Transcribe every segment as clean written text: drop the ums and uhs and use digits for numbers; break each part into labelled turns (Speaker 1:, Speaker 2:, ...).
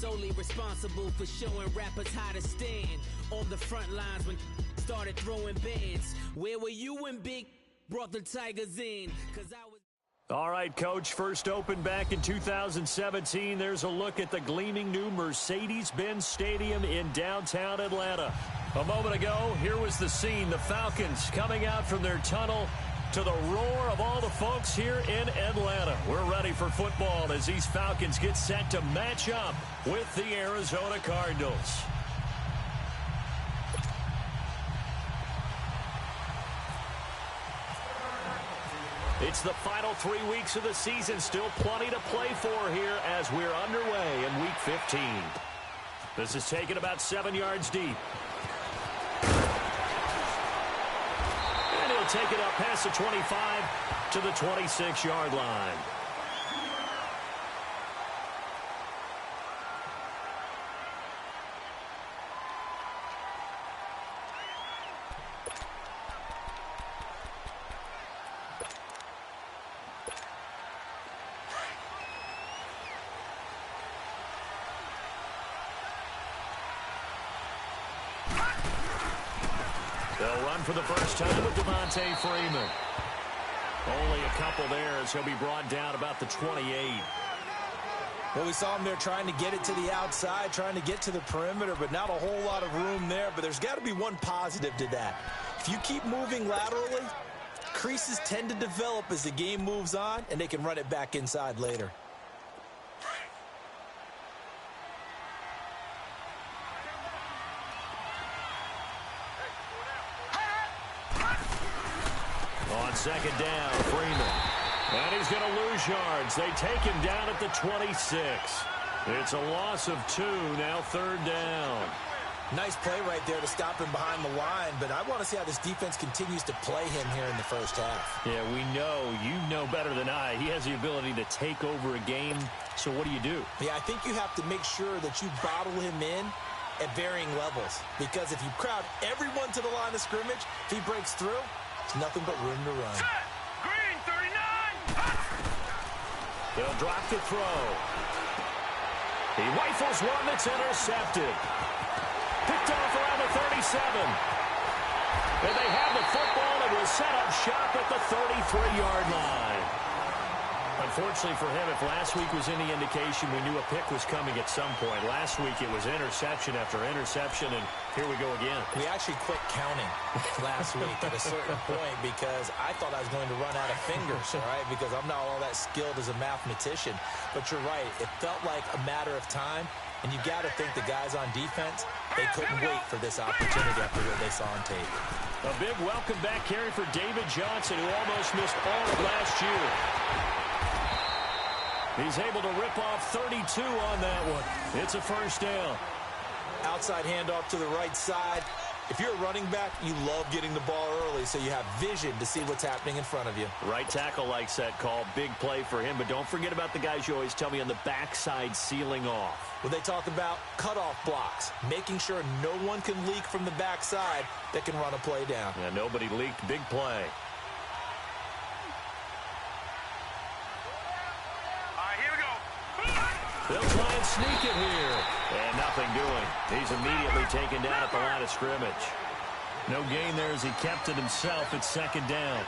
Speaker 1: solely responsible for showing rappers how to stand on the front lines when started throwing bands. Where were you when Big brought the Tigers in? Cause I was...
Speaker 2: All right, Coach, first opened back in 2017. There's a look at the gleaming new Mercedes-Benz Stadium in downtown Atlanta. A moment ago, here was the scene. The Falcons coming out from their tunnel to the roar of all the folks here in Atlanta. We're ready for football as these Falcons get set to match up with the Arizona Cardinals. It's the final 3 weeks of the season. Still plenty to play for here as we're underway in Week 15. This is taken about 7 yards deep. And he'll take it up past the 25 to the 26-yard line. They'll run for the first time with Devontae Freeman. Only a couple there as he'll be brought down about the 28.
Speaker 3: Well, we saw him there trying to get it to the outside, trying to get to the perimeter, but not a whole lot of room there. But there's got to be one positive to that. If you keep moving laterally, creases tend to develop as the game moves on, and they can run it back inside later.
Speaker 2: On second down, Freeman. And he's going to lose yards. They take him down at the 26. It's a loss of 2, now third down.
Speaker 3: Nice play right there to stop him behind the line, but I want to see how this defense continues to play him here in the first half.
Speaker 2: Yeah, we know. You know better than I. He has the ability to take over a game, so what do?
Speaker 3: Yeah, I think you have to make sure that you bottle him in at varying levels, because if you crowd everyone to the line of scrimmage, if he breaks through, it's nothing but room to run.
Speaker 4: Green, 39!
Speaker 2: They'll drop the throw. He rifles one that's intercepted. Picked off around the 37. And they have the football and will set up shop at the 33-yard line. Unfortunately for him, if last week was any indication, we knew a pick was coming at some point. Last week it was interception after interception, and here we go again.
Speaker 3: We actually quit counting last week at a certain point because I thought I was going to run out of fingers, all right, because I'm not all that skilled as a mathematician. But you're right. It felt like a matter of time, and you got to think the guys on defense, they couldn't wait for this opportunity after what they saw on tape.
Speaker 2: A big welcome back carry for David Johnson, who almost missed all of last year. He's able to rip off 32 on that one. It's a first down.
Speaker 3: Outside handoff to the right side. If you're a running back, you love getting the ball early so you have vision to see what's happening in front of you.
Speaker 2: Right tackle likes that call. Big play for him. But don't forget about the guys you always tell me on the backside sealing off.
Speaker 3: Well, they talk about cutoff blocks, making sure no one can leak from the backside that can run a play down.
Speaker 2: Yeah, nobody leaked. Big play. They'll try and sneak it here. And nothing doing. He's immediately taken down at the line of scrimmage. No gain there as he kept it himself at second down.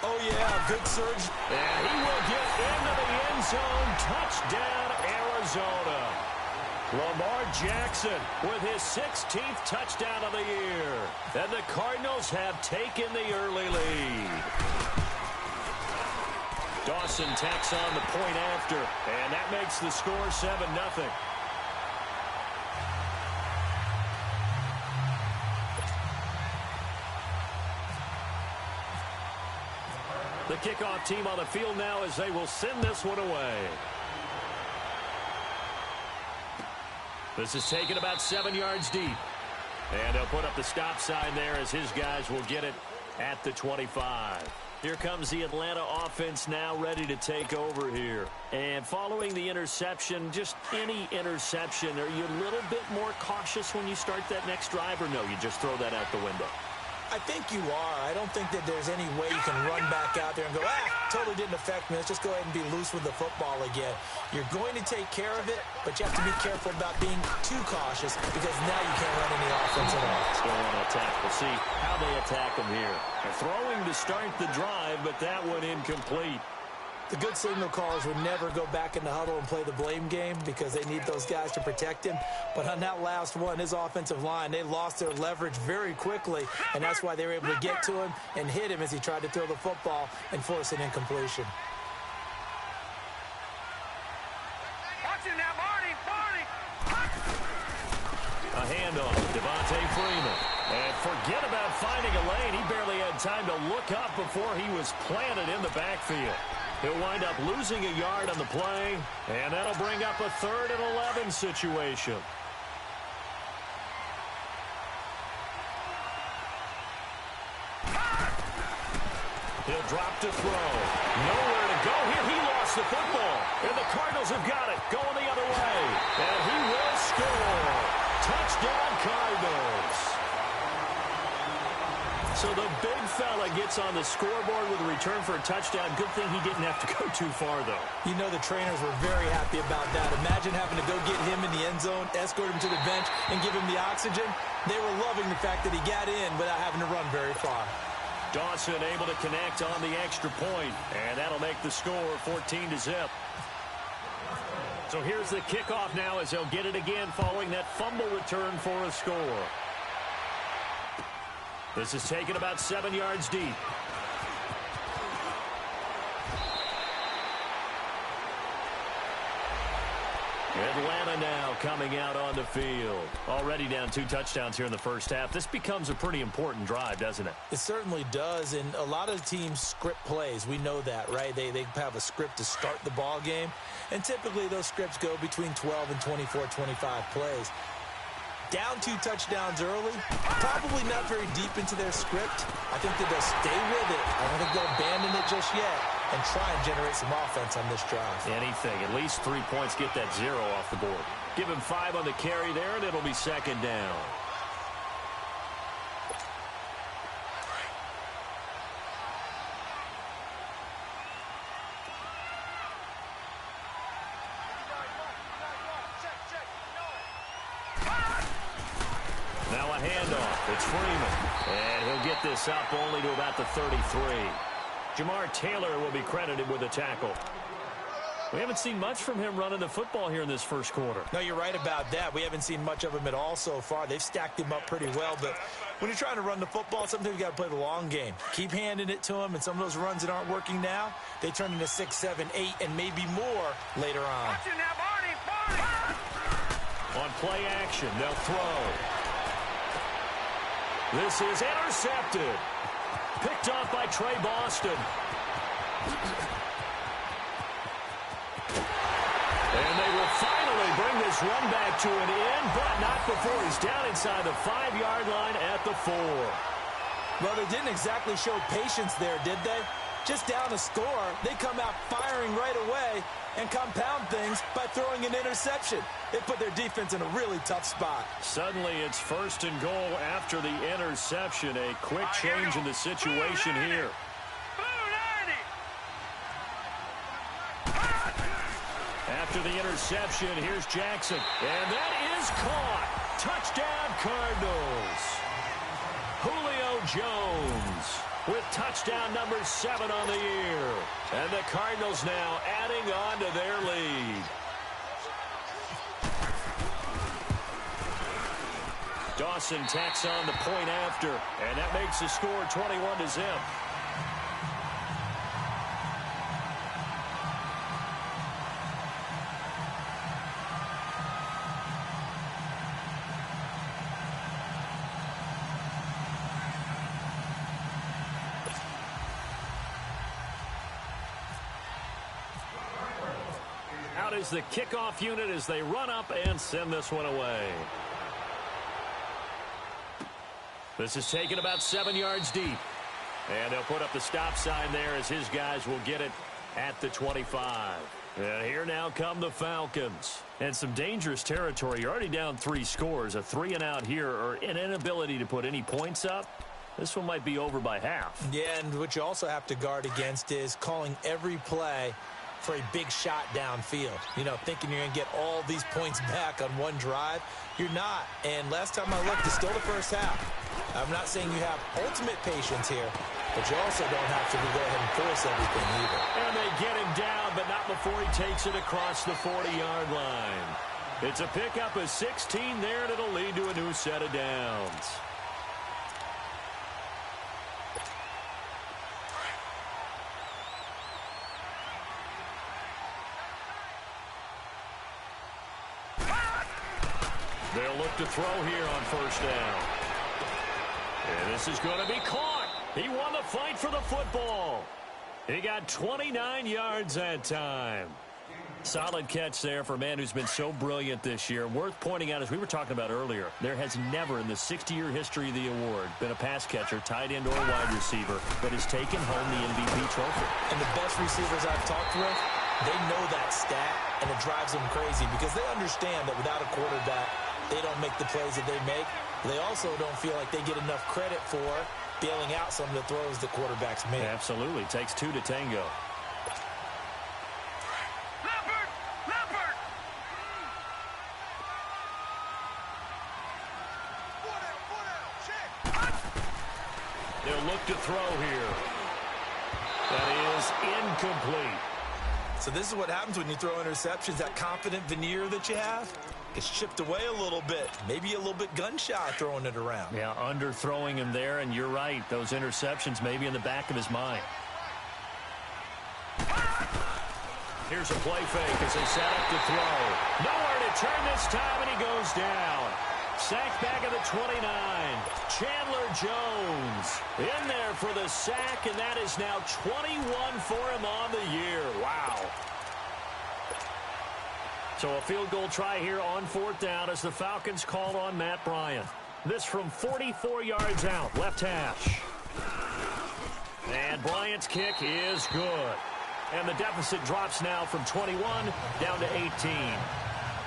Speaker 3: Oh, yeah, good surge.
Speaker 2: And he will get into the end zone. Touchdown, Arizona. Lamar Jackson with his 16th touchdown of the year. And the Cardinals have taken the early lead. Dawson tacks on the point after, and that makes the score 7-0. The kickoff team on the field now as they will send this one away. This is taken about 7 yards deep. And they'll put up the stop sign there as his guys will get it at the 25. Here comes the Atlanta offense now ready to take over here. And following the interception, just any interception, are you a little bit more cautious when you start that next drive, or no, you just throw that out the window?
Speaker 3: I think you are. I don't think that there's any way you can run back out there and go, totally didn't affect me. Let's just go ahead and be loose with the football again. You're going to take care of it, but you have to be careful about being too cautious because now you can't run any offense at all.
Speaker 2: Let's go on an attack. We'll see how they attack them here. They're throwing to start the drive, but that one incomplete.
Speaker 3: The good signal callers would never go back in the huddle and play the blame game because they need those guys to protect him. But on that last one, his offensive line, they lost their leverage very quickly, and that's why they were able to get to him and hit him as he tried to throw the football and force an incompletion.
Speaker 4: Watch it now, Marty.
Speaker 2: A handoff, Devontae Freeman. And forget about finding a lane. He barely had time to look up before he was planted in the backfield. He'll wind up losing a yard on the play, and that'll bring up a 3rd and 11 situation. He'll drop to throw. Nowhere to go here. He lost the football, and the Cardinals have got it going the other way. And he will score. Touchdown, Cardinals. So the big fella gets on the scoreboard with a return for a touchdown. Good thing he didn't have to go too far, though.
Speaker 3: You know the trainers were very happy about that. Imagine having to go get him in the end zone, escort him to the bench, and give him the oxygen. They were loving the fact that he got in without having to run very far.
Speaker 2: Dawson able to connect on the extra point, and that'll make the score 14-0. So here's the kickoff now as they'll get it again following that fumble return for a score. This is taken about 7 yards deep. Atlanta now coming out on the field. Already down 2 touchdowns here in the first half. This becomes a pretty important drive, doesn't it?
Speaker 3: It certainly does, and a lot of teams script plays. We know that, right? They have a script to start the ball game, and typically those scripts go between 12 and 24, 25 plays. Down 2 touchdowns early, probably not very deep into their script. I think that they'll stay with it. I don't think they'll abandon it just yet and try and generate some offense on this drive.
Speaker 2: Anything. At least 3 points, get that 0 off the board. Give him 5 on the carry there, and it'll be 2nd down. Now a handoff. It's Freeman. And he'll get this up only to about the 33. Jamar Taylor will be credited with a tackle. We haven't seen much from him running the football here in this first quarter.
Speaker 3: No, you're right about that. We haven't seen much of him at all so far. They've stacked him up pretty well, but when you're trying to run the football, sometimes you got to play the long game. Keep handing it to him, and some of those runs that aren't working now, they turn into 6, 7, 8, and maybe more later on.
Speaker 4: Watch it now, Marty.
Speaker 2: On play action, they'll throw. This is intercepted. Picked off by Trey Boston. And they will finally bring this run back to an end, but not before he's down inside the 5-yard line at the 4.
Speaker 3: Well, they didn't exactly show patience there, did they? Just down a score, they come out firing right away and compound things by throwing an interception. They put their defense in a really tough spot.
Speaker 2: Suddenly it's 1st and goal after the interception. A quick change in the situation here. After the interception, here's Jackson. And that is caught. Touchdown, Cardinals. Julio Jones with touchdown number 7 on the year. And the Cardinals now adding on to their lead. Dawson tacks on the point after, and that makes the score 21-0. Out is the kickoff unit as they run up and send this one away. This is taken about 7 yards deep. And they'll put up the stop sign there as his guys will get it at the 25. And here now come the Falcons. And some dangerous territory. You're already down 3 scores. A 3-and-out here or an inability to put any points up. This one might be over by half.
Speaker 3: Yeah, and what you also have to guard against is calling every play for a big shot downfield. You know, thinking you're going to get all these points back on one drive. You're not. And last time I looked, it's still the first half. I'm not saying you have ultimate patience here, but you also don't have to go ahead and force everything either.
Speaker 2: And they get him down, but not before he takes it across the 40-yard line. It's a pickup of 16 there, and it'll lead to a new set of downs. They'll look to throw here on first down. And this is going to be caught. He won the fight for the football. He got 29 yards that time. Solid catch there for a man who's been so brilliant this year. Worth pointing out, as we were talking about earlier, there has never in the 60-year history of the award been a pass catcher, tight end, or wide receiver that has taken home the MVP trophy.
Speaker 3: And the best receivers I've talked with, they know that stat, and it drives them crazy because they understand that without a quarterback, they don't make the plays that they make. They also don't feel like they get enough credit for bailing out some of the throws the quarterbacks make.
Speaker 2: Absolutely. Takes two to tango. They'll look to throw here. That is incomplete.
Speaker 3: So this is what happens when you throw interceptions. That confident veneer that you have gets chipped away a little bit. Maybe a little bit gun-shy throwing it around.
Speaker 2: Yeah, underthrowing him there, and you're right. Those interceptions maybe in the back of his mind. Here's a play fake as they set up to throw. Nowhere to turn this time, and he goes down. Sack back at the 29. Chandler Jones in there for the sack, and that is now 21 for him on the year. Wow. So a field goal try here on fourth down as the Falcons call on Matt Bryant. This from 44 yards out, left hash. And Bryant's kick is good. And the deficit drops now from 21 down to 18.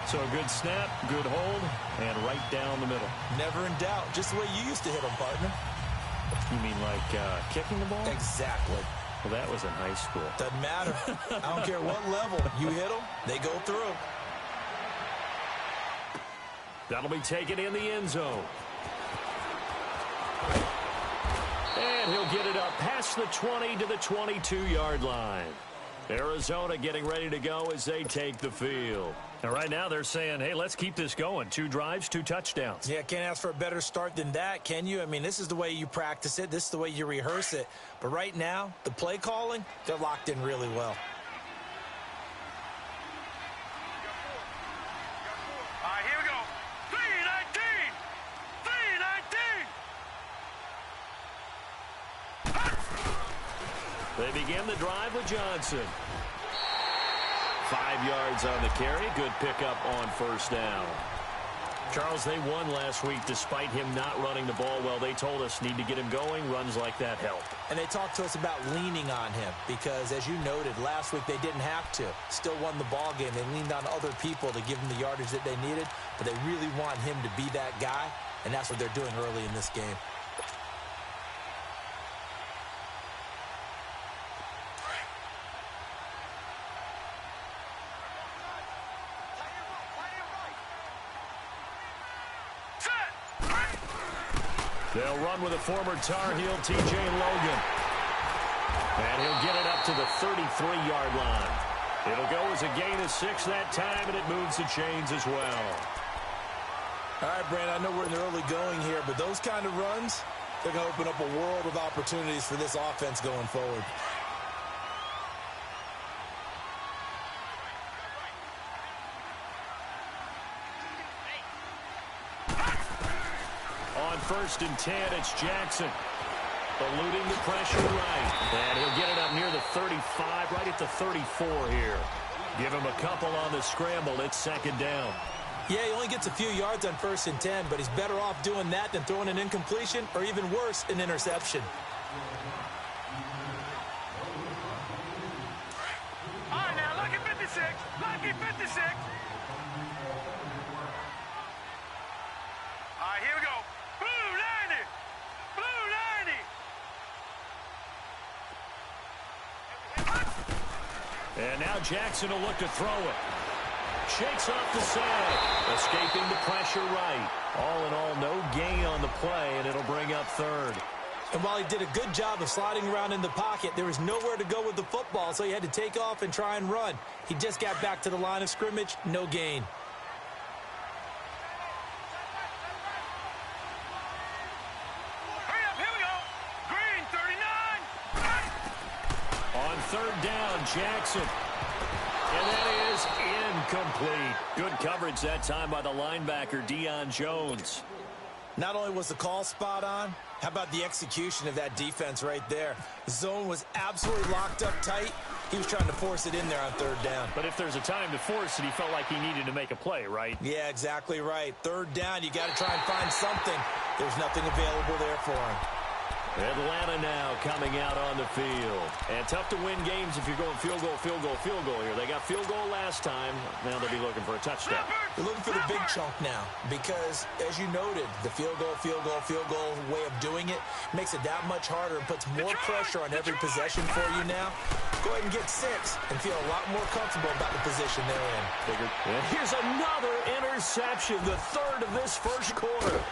Speaker 2: So a good snap, good hold, and right down the middle.
Speaker 3: Never in doubt. Just the way you used to hit them, partner.
Speaker 2: You mean like kicking the ball?
Speaker 3: Exactly.
Speaker 2: Well, that was in high school.
Speaker 3: Doesn't matter. I don't care what level. You hit them, they go through.
Speaker 2: That'll be taken in the end zone. And he'll get it up past the 20 to the 22-yard line. Arizona getting ready to go as they take the field. And right now they're saying, hey, let's keep this going. 2 drives, 2 touchdowns.
Speaker 3: Yeah, can't ask for a better start than that, can you? I mean, this is the way you practice it. This is the way you rehearse it. But right now, the play calling, they're locked in really well.
Speaker 4: All right, here we go. 3-19. 3-19.
Speaker 2: They begin the drive with Johnson. 5 yards on the carry. Good pickup on first down. Charles, they won last week despite him not running the ball well. They told us need to get him going. Runs like that help.
Speaker 3: And they talked to us about leaning on him because, as you noted, last week they didn't have to. Still won the ball game. They leaned on other people to give them the yardage that they needed, but they really want him to be that guy, and that's what they're doing early in this game.
Speaker 2: They'll run with a former Tar Heel, T.J. Logan. And he'll get it up to the 33-yard line. It'll go as a gain of 6 that time, and it moves the chains as well.
Speaker 3: All right, Brandon, I know we're in the early going here, but those kind of runs, they're going to open up a world of opportunities for this offense going forward.
Speaker 2: On 1st and 10, it's Jackson. Eluding the pressure right. And he'll get it up near the 35, right at the 34 here. Give him a couple on the scramble. It's 2nd down.
Speaker 3: Yeah, he only gets a few yards on 1st and 10, but he's better off doing that than throwing an incompletion or even worse, an interception.
Speaker 4: All right, now, lucky 56. Lucky 56. All right, here we go. Blue 90. Blue
Speaker 2: And now Jackson will look to throw it. Shakes off the side. Escaping the pressure right. All in all, no gain on the play, and it'll bring up third.
Speaker 3: And while he did a good job of sliding around in the pocket, there was nowhere to go with the football, so he had to take off and try and run. He just got back to the line of scrimmage, no gain.
Speaker 4: Hurry up, here we go. Green, 39.
Speaker 2: On third down, Jackson. And that is incomplete. Good coverage that time by the linebacker, Deion Jones.
Speaker 3: Not only was the call spot on, how about the execution of that defense right there? The zone was absolutely locked up tight. He was trying to force it in there on third down.
Speaker 2: But if there's a time to force it, he felt like he needed to make a play, right?
Speaker 3: Yeah, exactly right. Third down, you got to try and find something. There's nothing available there for him.
Speaker 2: Atlanta now coming out on the field. And tough to win games if you're going field goal, field goal, field goal here. They got field goal last time. Now they'll be looking for a touchdown.
Speaker 3: They're looking for the big chunk now because, as you noted, the field goal way of doing it makes it that much harder and puts more pressure on every possession for you now. Go ahead and get 6 and feel a lot more comfortable about the position they're in.
Speaker 2: And here's another interception, the third of this first quarter.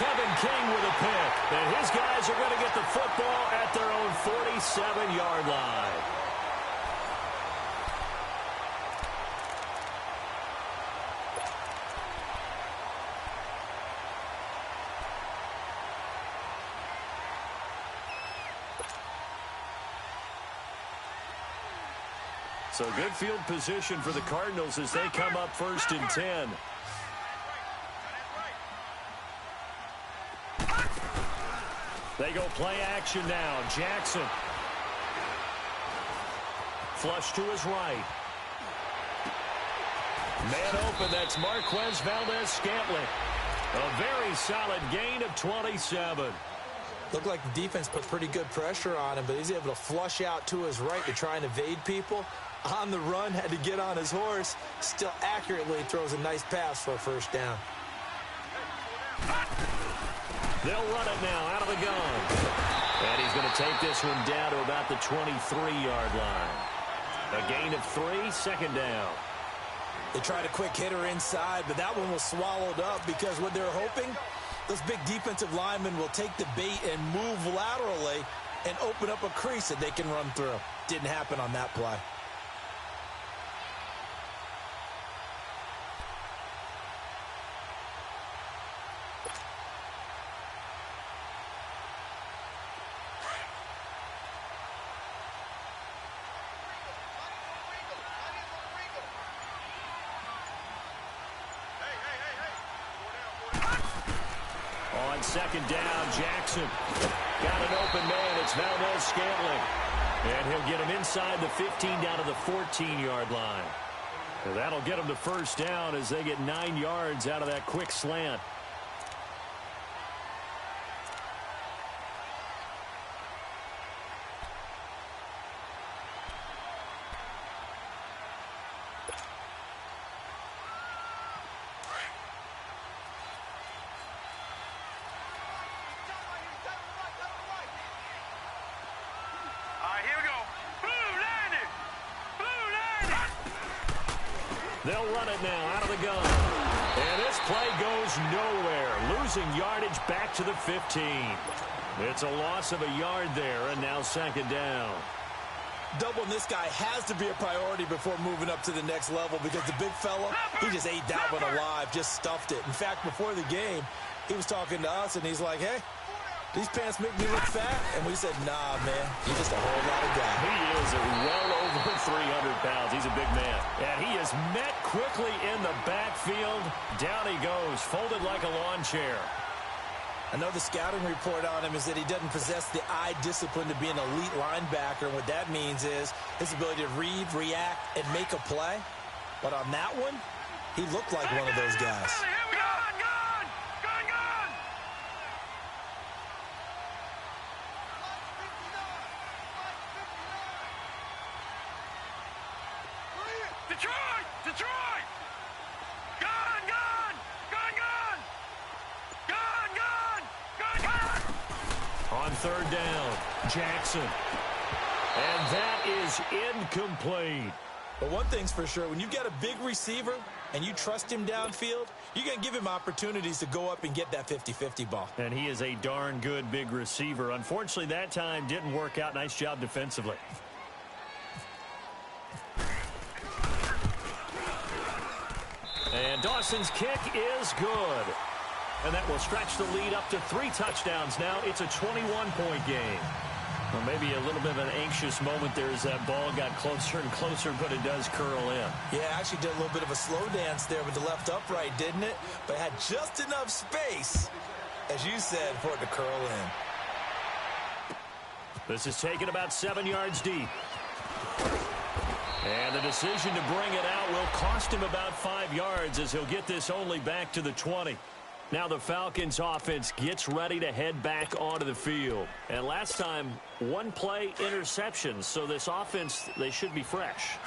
Speaker 2: Kevin King with a pick, and his guys are going to get the football at their own 47-yard line. So good field position for the Cardinals as they come up first and 10. They go play action now. Jackson. Flush to his right. Man open, that's Marquez Valdez-Scantling. A very solid gain of 27.
Speaker 3: Looked like the defense put pretty good pressure on him, but he's able to flush out to his right to try and evade people. On the run, had to get on his horse. Still accurately throws a nice pass for a first down.
Speaker 2: They'll run it now out of the gun. And he's going to take this one down to about the 23-yard line. A gain of 3, second down.
Speaker 3: They tried a quick hitter inside, but that one was swallowed up because what they're hoping, those big defensive linemen will take the bait and move laterally and open up a crease that they can run through. Didn't happen on that play.
Speaker 2: Second down, Jackson. Got an open man. It's Valdez-Scantling. And he'll get him inside the 15 down to the 14-yard line. And that'll get him the first down as they get 9 yards out of that quick slant. They'll run it now out of the gun. And this play goes nowhere. Losing yardage back to the 15. It's a loss of a yard there, and now second down.
Speaker 3: Doubling this guy has to be a priority before moving up to the next level because the big fella, he just ate that one alive, just stuffed it. In fact, before the game, he was talking to us, and he's like, hey, these pants make me look fat. And we said, nah, man, you're just a whole lot of guy.
Speaker 2: He is well over 300 pounds. He's a big man. And he is met quickly in the backfield. Down he goes, folded like a lawn chair.
Speaker 3: I know the scouting report on him is that he doesn't possess the eye discipline to be an elite linebacker. And what that means is his ability to read, react, and make a play. But on that one, he looked like one of those guys.
Speaker 4: Detroit! Gun!
Speaker 2: On third down, Jackson. And that is incomplete.
Speaker 3: But one thing's for sure, when you get a big receiver and you trust him downfield, you're going to give him opportunities to go up and get that 50-50 ball.
Speaker 2: And he is a darn good big receiver. Unfortunately, that time didn't work out. Nice job defensively. And Dawson's kick is good. And that will stretch the lead up to 3 touchdowns now. It's a 21-point game. Well, maybe a little bit of an anxious moment there as that ball got closer and closer, but it does curl in.
Speaker 3: Yeah, actually did a little bit of a slow dance there with the left upright, didn't it? But had just enough space, as you said, for it to curl in.
Speaker 2: This is taken about 7 yards deep. And the decision to bring it out will cost him about 5 yards as he'll get this only back to the 20. Now the Falcons offense gets ready to head back onto the field. And last time, 1-play interceptions. So this offense, they should be fresh.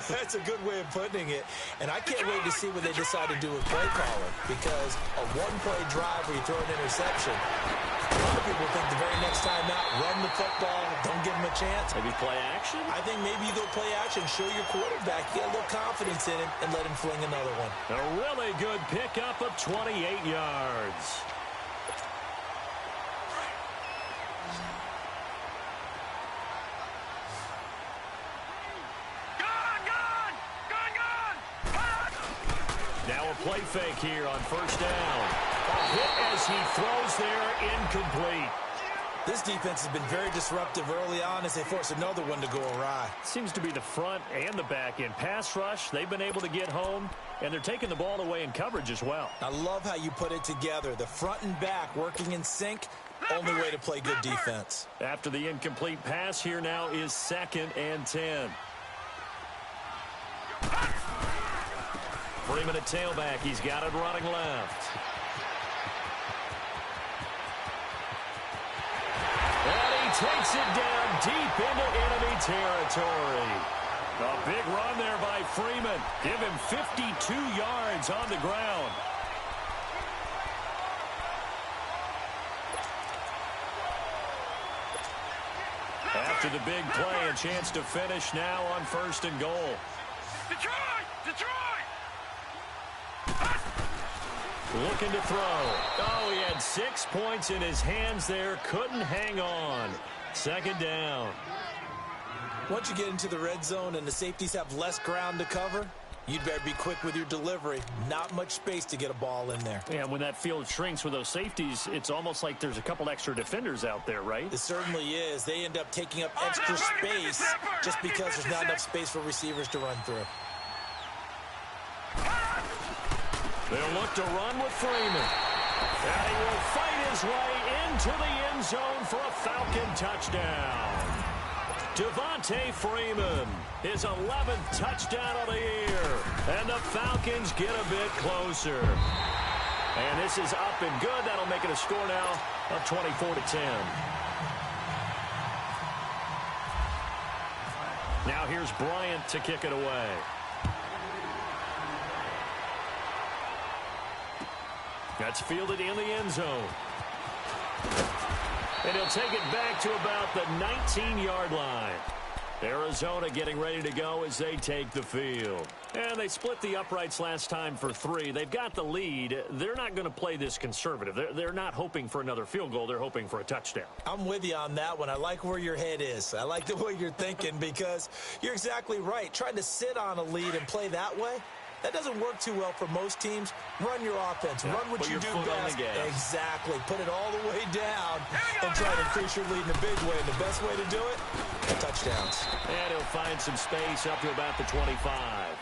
Speaker 3: That's a good way of putting it. And I can't wait to see what they decide to do with play caller. Because a 1-play drive where you throw an interception, a lot of people think the very next time out, run the football, don't give them a chance.
Speaker 2: Maybe play action?
Speaker 3: I think maybe you go play action, show your quarterback, get a little confidence in him, and let him fling another one.
Speaker 2: A really good pickup of 28 yards. Now a play fake here on first down. A hit as he throws there, incomplete.
Speaker 3: This defense has been very disruptive early on as they force another one to go awry.
Speaker 2: Seems to be the front and the back end. Pass rush, they've been able to get home, and they're taking the ball away in coverage as well.
Speaker 3: I love how you put it together. The front and back working in sync, only way to play good defense.
Speaker 2: After the incomplete pass, here now is 2nd and 10. Freeman at tailback. He's got it running left. And he takes it down deep into enemy territory. A big run there by Freeman. Give him 52 yards on the ground. After the big play, a chance to finish now on 1st and goal.
Speaker 4: Detroit! Detroit!
Speaker 2: Looking to throw. Oh, he had 6 points in his hands there. Couldn't hang on. 2nd down.
Speaker 3: Once you get into the red zone and the safeties have less ground to cover, you'd better be quick with your delivery. Not much space to get a ball in there.
Speaker 2: Yeah, when that field shrinks with those safeties, it's almost like there's a couple extra defenders out there, right?
Speaker 3: It certainly is. They end up taking up extra space just because there's not enough space for receivers to run through.
Speaker 2: They'll look to run with Freeman. And he will fight his way into the end zone for a Falcon touchdown. Devontae Freeman, his 11th touchdown of the year. And the Falcons get a bit closer. And this is up and good. That'll make it a score now of 24-10. Now here's Bryant to kick it away. That's fielded in the end zone. And he'll take it back to about the 19-yard line. Arizona getting ready to go as they take the field. And they split the uprights last time for 3. They've got the lead. They're not going to play this conservative. They're not hoping for another field goal. They're hoping for a touchdown.
Speaker 3: I'm with you on that one. I like where your head is. I like the way you're thinking because you're exactly right. Trying to sit on a lead and play that way, that doesn't work too well for most teams. Run your offense.
Speaker 2: Yeah,
Speaker 3: run what you do best. Exactly. Put it all the way down and try to increase your lead in a big way. And the best way to do it, touchdowns.
Speaker 2: And he'll find some space up to about the 25.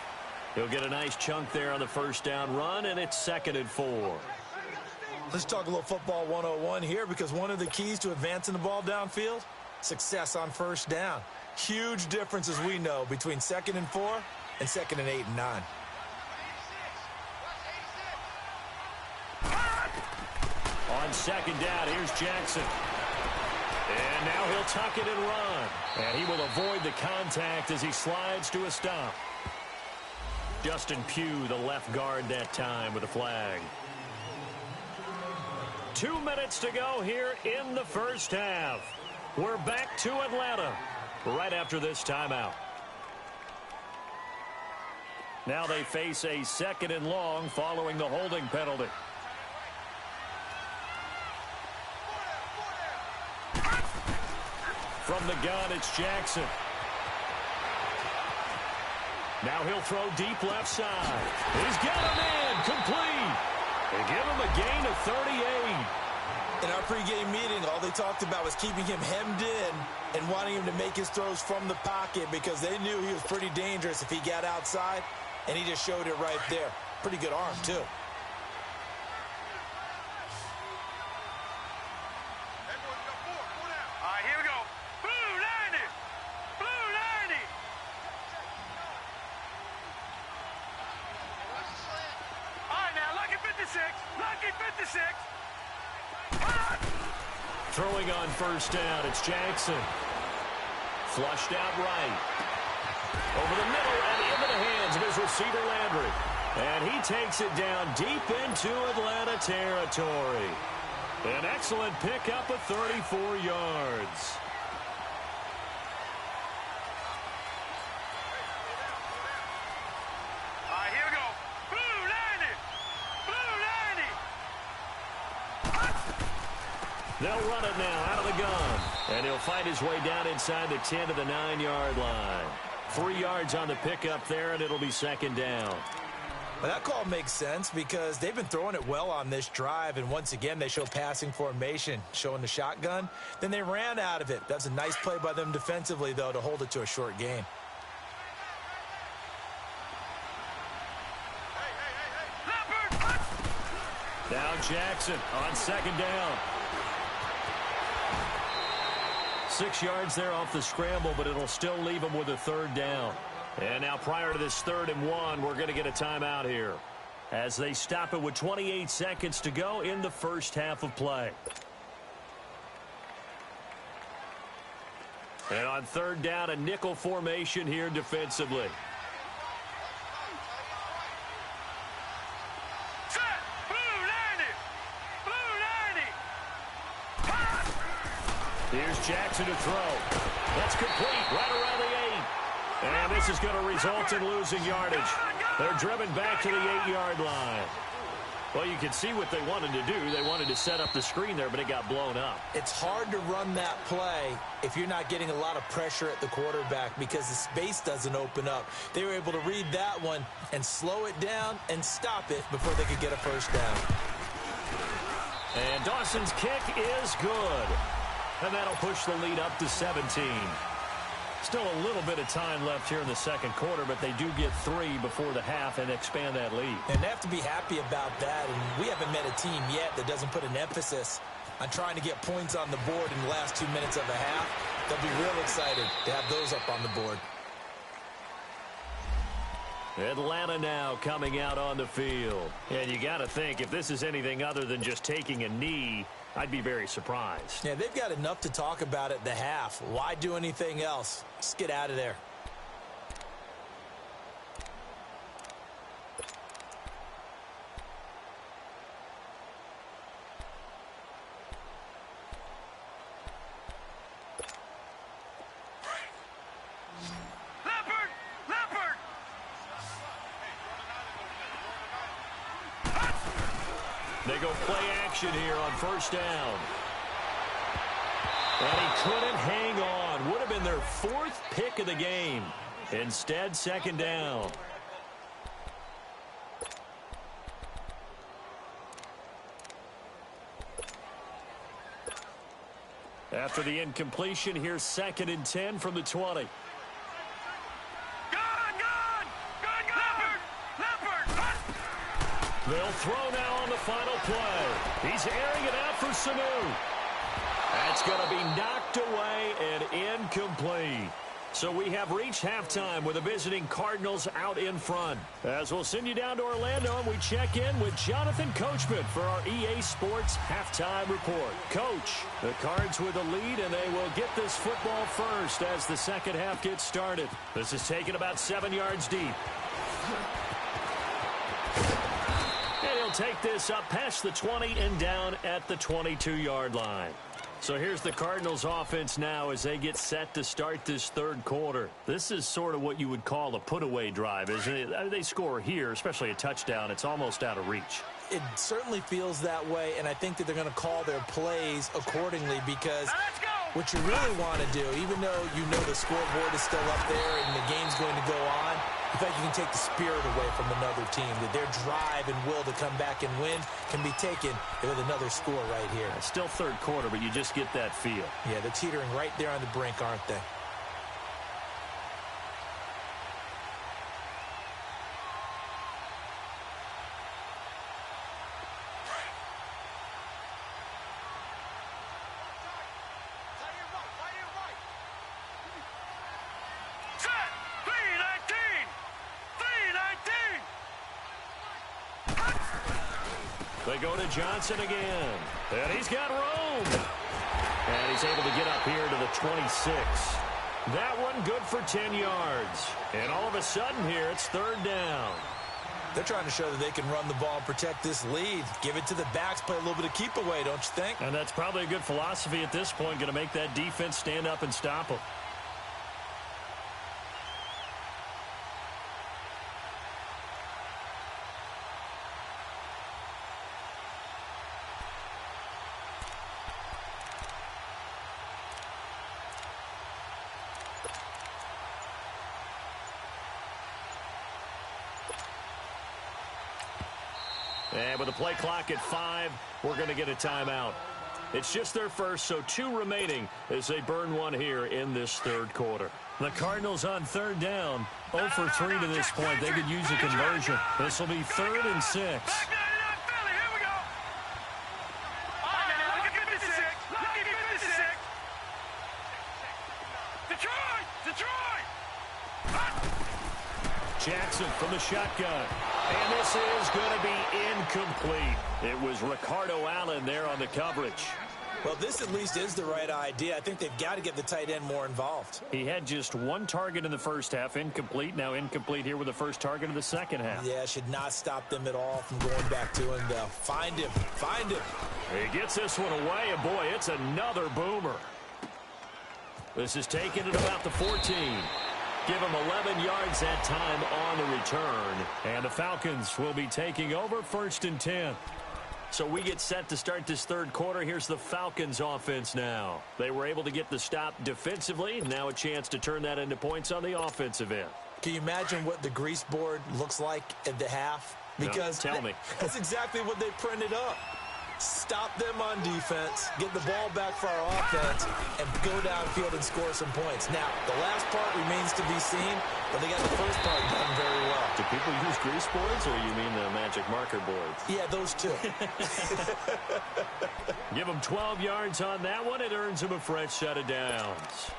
Speaker 2: He'll get a nice chunk there on the first down run, and it's 2nd and 4.
Speaker 3: Let's talk a little football 101 here because one of the keys to advancing the ball downfield, success on first down. Huge difference, as we know, between 2nd and 4 and 2nd and 8 and 9.
Speaker 2: On 2nd down, here's Jackson. And now he'll tuck it and run. And he will avoid the contact as he slides to a stop. Justin Pugh, the left guard that time with a flag. 2 minutes to go here in the first half. We're back to Atlanta. right after this timeout. Now they face a 2nd and long following the holding penalty. From the gun, it's Jackson. Now he'll throw deep left side. He's got him in, complete. They give him a gain of 38.
Speaker 3: In our pregame meeting, all they talked about was keeping him hemmed in and wanting him to make his throws from the pocket because they knew he was pretty dangerous if he got outside, and he just showed it right there. Pretty good arm, too.
Speaker 4: All right, here we go. Blue 90. Blue 90. All right, now, lucky 56. Lucky 56.
Speaker 2: Throwing on first down, it's Jackson. Flushed out right. Over the middle and into the hands of his receiver, Landry. And he takes it down deep into Atlanta territory. An excellent pickup of 34 yards.
Speaker 4: All right, here we go. Blue 90. Blue 90.
Speaker 2: They'll run it now out of the gun. And he'll find his way down inside the 10 to the 9-yard line. 3 yards on the pickup there, and it'll be 2nd down.
Speaker 3: Well, that call makes sense because they've been throwing it well on this drive, and once again they show passing formation, showing the shotgun. Then they ran out of it. That's a nice play by them defensively, though, to hold it to a short game.
Speaker 2: Now Jackson on 2nd down. 6 yards there off the scramble, but it'll still leave him with a 3rd down. And now prior to this 3rd and 1, we're going to get a timeout here as they stop it with 28 seconds to go in the first half of play. And on 3rd down, a nickel formation here defensively.
Speaker 4: Set. Blue 90. Blue 90.
Speaker 2: Here's Jackson to throw. That's complete right around the 8. And this is going to result in losing yardage. They're driven back to the 8-yard line. Well, you can see what they wanted to do. They wanted to set up the screen there, but it got blown up.
Speaker 3: It's hard to run that play if you're not getting a lot of pressure at the quarterback because the space doesn't open up. They were able to read that one and slow it down and stop it before they could get a 1st down.
Speaker 2: And Dawson's kick is good. And that'll push the lead up to 17. Still a little bit of time left here in the 2nd quarter, but they do get 3 before the half and expand that lead.
Speaker 3: And they have to be happy about that, and we haven't met a team yet that doesn't put an emphasis on trying to get points on the board in the last 2 minutes of a half. They'll be real excited to have those up on the board.
Speaker 2: Atlanta now coming out on the field. And you got to think, if this is anything other than just taking a knee, I'd be very surprised.
Speaker 3: Yeah, they've got enough to talk about at the half. Why do anything else? Just get out of there.
Speaker 2: They go play action here on 1st down. And he couldn't hang on. Would have been their 4th pick of the game. Instead, 2nd down. After the incompletion, here's 2nd and 10 from the 20. They'll throw now on the final play. He's airing it out for Sanu. That's going to be knocked away and incomplete. So we have reached halftime with the visiting Cardinals out in front. As we'll send you down to Orlando and we check in with Jonathan Coachman for our EA Sports Halftime Report. Coach, the Cards with the lead, and they will get this football first as the 2nd half gets started. This is taken about 7 yards deep. And he'll take this up past the 20 and down at the 22-yard line. So here's the Cardinals offense now as they get set to start this third quarter. This is sort of what you would call a put-away drive, isn't it? They score here, especially a touchdown. It's almost out of reach.
Speaker 3: It certainly feels that way, and I think that they're going to call their plays accordingly because what you really want to do, even though you know the scoreboard is still up there and the game's going to go on, in fact, you can take the spirit away from another team, that their drive and will to come back and win can be taken with another score right here.
Speaker 2: It's still third quarter, but you just get that feel.
Speaker 3: Yeah, they're teetering right there on the brink, aren't they?
Speaker 2: They go to Johnson again. And he's got room. And he's able to get up here to the 26. That one good for 10 yards. And all of a sudden here, it's third down.
Speaker 3: They're trying to show that they can run the ball and protect this lead. Give it to the backs, play a little bit of keep away, don't you think?
Speaker 2: And that's probably a good philosophy at this point, going to make that defense stand up and stop them. And with the play clock at 5, we're going to get a timeout. It's just their first, so 2 remaining as they burn one here in this third quarter. The Cardinals on third down, 0 for 3 to this point. They could use a conversion. This will be 3rd and 6. Jackson from the shotgun. And this is going to be incomplete. It was Ricardo Allen there on the coverage.
Speaker 3: Well, this at least is the right idea. I think they've got to get the tight end more involved.
Speaker 2: He had just 1 target in the first half, incomplete. Now incomplete here with the first target of the second half.
Speaker 3: Yeah, should not stop them at all from going back to him, though. Find him. Find him.
Speaker 2: He gets this one away, and boy, it's another boomer. This is taken at about the 14. Give him 11 yards that time on the return. And the Falcons will be taking over 1st and 10. So we get set to start this third quarter. Here's the Falcons offense now. They were able to get the stop defensively. Now a chance to turn that into points on the offensive end.
Speaker 3: Can you imagine what the grease board looks like at the half? Because
Speaker 2: no, tell me.
Speaker 3: That's exactly what they printed up. Stop them on defense, get the ball back for our offense, and go downfield and score some points. Now, the last part remains to be seen, but they got the first part done very well.
Speaker 2: Do people use grease boards, or you mean the magic marker boards?
Speaker 3: Yeah, those two.
Speaker 2: Give them 12 yards on that one. It earns them a fresh set of downs.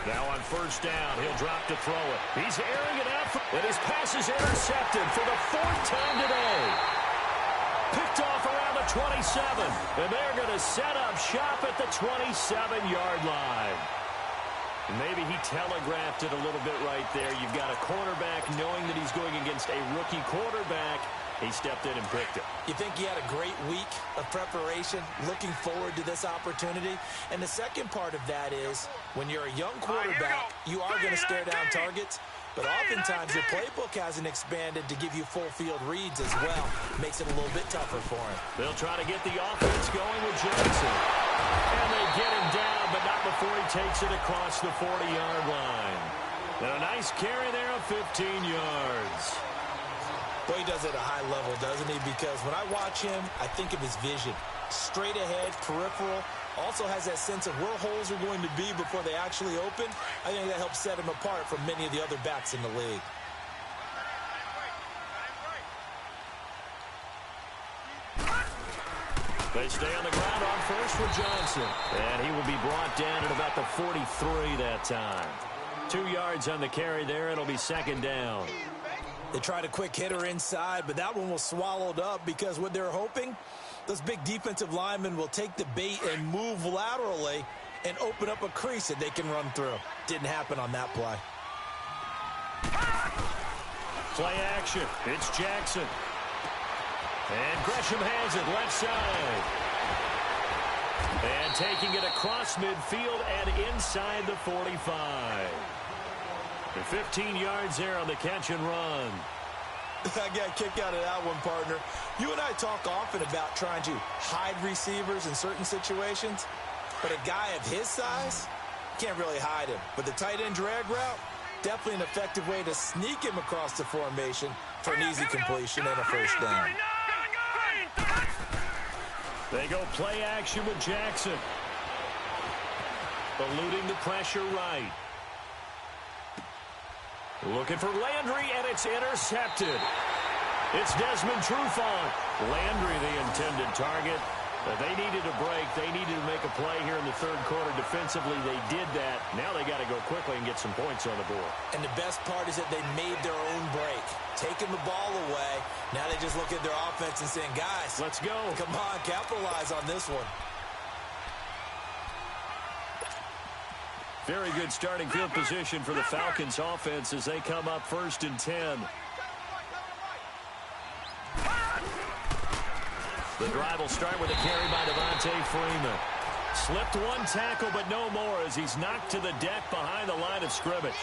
Speaker 2: Now on first down, he'll drop to throw it. He's airing it out, and his pass is intercepted for the 4th time today. Picked off around the 27, and they're going to set up shop at the 27-yard line. Maybe he telegraphed it a little bit right there. You've got a quarterback knowing that he's going against a rookie quarterback. He stepped in and picked it.
Speaker 3: You think he had a great week of preparation, looking forward to this opportunity? And the second part of that is, when you're a young quarterback, you are going to stare down targets, but oftentimes your playbook hasn't expanded to give you full field reads as well. Makes it a little bit tougher for him.
Speaker 2: They'll try to get the offense going with Johnson. And they get him down, but not before he takes it across the 40-yard line. And a nice carry there of 15 yards.
Speaker 3: Boy, he does it at a high level, doesn't he? Because when I watch him, I think of his vision. Straight ahead, peripheral. Also has that sense of where holes are going to be before they actually open. I think that helps set him apart from many of the other backs in the league.
Speaker 2: They stay on the ground on first for Johnson. And he will be brought down at about the 43 that time. 2 yards on the carry there. It'll be 2nd down.
Speaker 3: They tried a quick hitter inside, but that one was swallowed up because what they're hoping, those big defensive linemen will take the bait and move laterally and open up a crease that they can run through. Didn't happen on that play.
Speaker 2: Play action. It's Jackson. And Gresham has it left side. And taking it across midfield and inside the 45. The 15 yards there on the catch and run.
Speaker 3: I got a kick out of that one, partner. You and I talk often about trying to hide receivers in certain situations, but a guy of his size, can't really hide him. But the tight end drag route, definitely an effective way to sneak him across the formation for an easy completion and a first down.
Speaker 2: They go play action with Jackson. Eluding the pressure right. Looking for Landry, and it's intercepted. It's Desmond Trufant. Landry, the intended target. They needed a break. They needed to make a play here in the third quarter. Defensively, they did that. Now they got to go quickly and get some points on the board.
Speaker 3: And the best part is that they made their own break. Taking the ball away. Now they just look at their offense and saying, guys,
Speaker 2: let's go.
Speaker 3: Come on, capitalize on this one.
Speaker 2: Very good starting field position for the Falcons offense as they come up 1st and 10. The drive will start with a carry by Devontae Freeman. Slipped one tackle, but no more as he's knocked to the deck behind the line of scrimmage.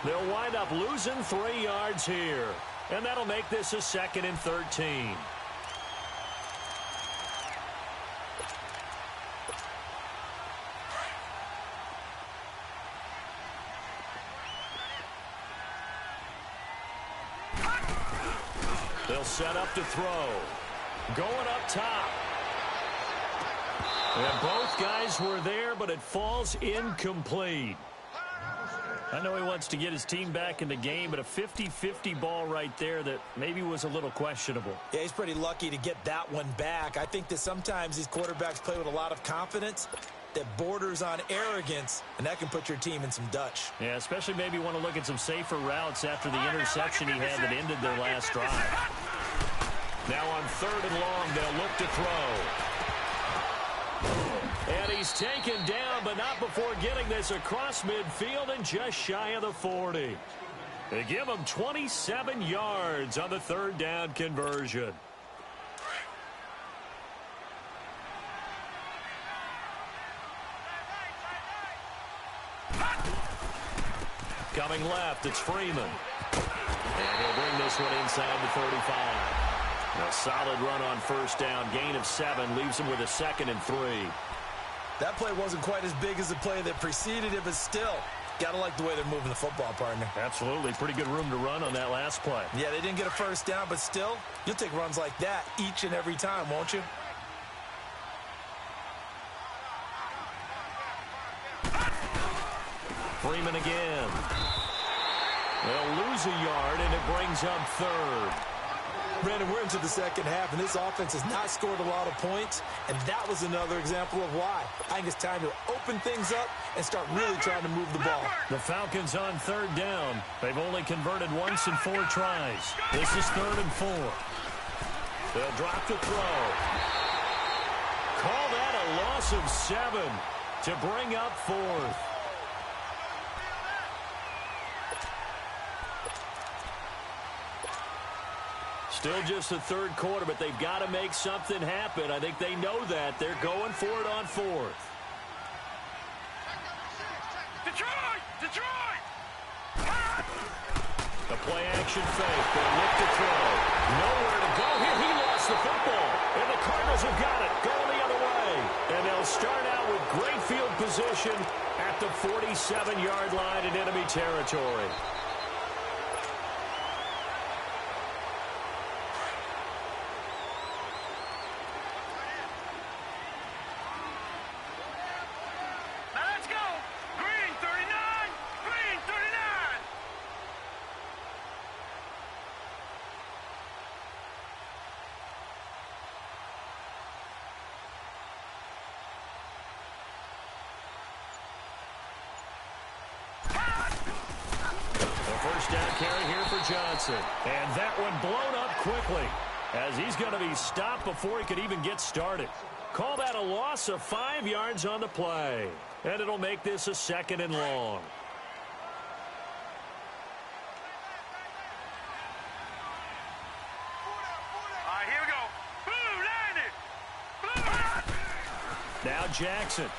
Speaker 2: They'll wind up losing 3 yards here. And that'll make this a 2nd and 13. They'll set up to throw. Going up top. And both guys were there, but it falls incomplete. I know he wants to get his team back in the game, but a 50-50 ball right there that maybe was a little questionable.
Speaker 3: Yeah, he's pretty lucky to get that one back. I think that sometimes these quarterbacks play with a lot of confidence that borders on arrogance, and that can put your team in some Dutch.
Speaker 2: Yeah, especially maybe want to look at some safer routes after the interception he had that ended their last drive. Now on 3rd and long, they'll look to throw. And he's taken down, but not before getting this across midfield and just shy of the 40. They give him 27 yards on the 3rd down conversion. Coming left, it's Freeman. And he'll bring this one inside the 35. A solid run on 1st down. Gain of 7 leaves him with a 2nd and 3.
Speaker 3: That play wasn't quite as big as the play that preceded it, but still, got to like the way they're moving the football, partner.
Speaker 2: Absolutely. Pretty good room to run on that last play.
Speaker 3: Yeah, they didn't get a 1st down, but still, you'll take runs like that each and every time, won't you?
Speaker 2: Freeman again. They'll lose a yard, and it brings up 3rd.
Speaker 3: Brandon, we're into the 2nd half, and this offense has not scored a lot of points, and that was another example of why. I think it's time to open things up and start really trying to move the ball.
Speaker 2: The Falcons on 3rd down. They've only converted once in 4 tries. This is 3rd and 4. They'll drop the throw. Call that a loss of 7 to bring up 4th. Still just the 3rd quarter, but they've got to make something happen. I think they know that. They're going for it on 4th.
Speaker 4: Detroit! Detroit!
Speaker 2: The play-action fake. They look to throw. Nowhere to go here. He lost the football. And the Cardinals have got it. Going the other way. And they'll start out with great field position at the 47-yard line in enemy territory. First down carry here for Johnson. And that one blown up quickly as he's going to be stopped before he could even get started. Call that a loss of 5 yards on the play. And it'll make this a 2nd and long. Jackson.